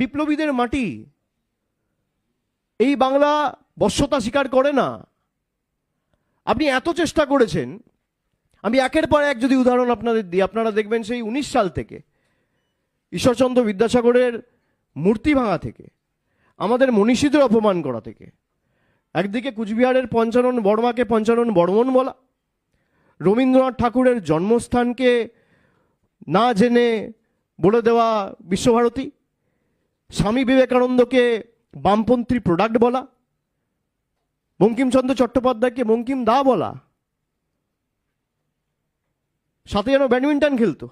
বিপ্লবীদের মাটি, এই বাংলা বশ্যতা স্বীকার করে না। আপনি এত চেষ্টা করেছেন, আমি একের পর এক যদি উদাহরণ আপনাদের দিই, আপনারা দেখবেন সেই 19 সাল থেকে ঈশ্বরচন্দ্র বিদ্যাসাগরের মূর্তি ভাঙা থেকে, আমাদের মনীষীদের অপমান করা থেকে, একদিকে কুচবিহারের পঞ্চানন বর্মাকে পঞ্চানন বর্মন বলা, রবীন্দ্রনাথ ঠাকুরের জন্মস্থানকে না জেনে বলে দেওয়া বিশ্বভারতী, স্বামী বিবেকানন্দকে বামপন্থী প্রোডাক্ট বলা, বঙ্কিমচন্দ্র চট্টোপাধ্যায়কে বঙ্কিম দা বলা, সাথে যেন ব্যাডমিন্টন খেলতো,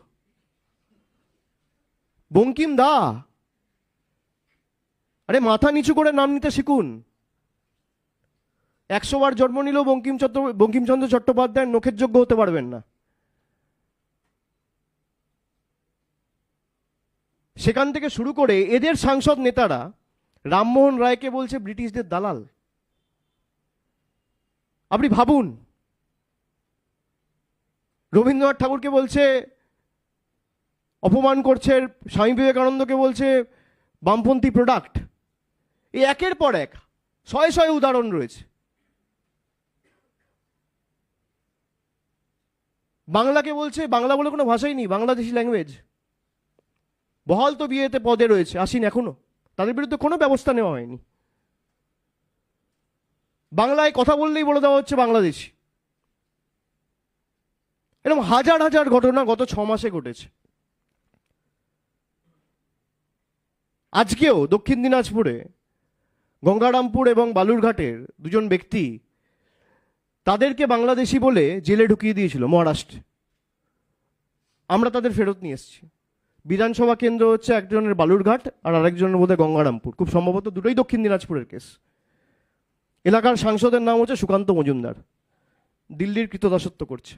বঙ্কিম দা। আরে মাথা নিচু করে নাম নিতে শিখুন। 100 বার জন্ম নিলেও বঙ্কিমচন্দ্র চট্টোপাধ্যায়ের নখের যোগ্য হতে পারবেন না। সেখান থেকে শুরু করে এদের সাংসদ নেতারা রামমোহন রায়কে বলছে ব্রিটিশদের দালাল। আপনি ভাবুন, রবীন্দ্রনাথ ঠাকুরকে বলছে, অপমান করছে, স্বামী বিবেকানন্দকে বলছে বামপন্থী প্রোডাক্ট। এই একের পর এক শয়ে শয়ে উদাহরণ রয়েছে। বাংলাকে বলছে বাংলা বলে কোনো ভাষাই নেই, বাংলাদেশি ল্যাঙ্গুয়েজ। বহাল তো বিয়েতে পদে রয়েছে, আসেন এখনো, তাদের বিরুদ্ধে কোনো ব্যবস্থা নেওয়া হয়নি। বাংলায় কথা বললেই বলে দেওয়া হচ্ছে বাংলাদেশি। এরকম হাজার হাজার ঘটনা গত 6 মাসে ঘটেছে। আজকেও দক্ষিণ দিনাজপুরে গঙ্গারামপুর এবং বালুরঘাটের দুজন ব্যক্তি তাদেরকে বাংলাদেশি বলে জেলে ঢুকিয়ে দিয়েছিল মহারাষ্ট্রে। আমরা তাদের ফেরত নিয়ে এসেছি। বিধানসভা কেন্দ্র হচ্ছে একজনের বালুরঘাট আর আরেকজনের বোধহয় গঙ্গারামপুর, খুব সম্ভবত দুটোই দক্ষিণ দিনাজপুরের কেস। এলাকার সাংসদের নাম হচ্ছে সুকান্ত মজুমদার, দিল্লির কৃতদাসত্ব করছে।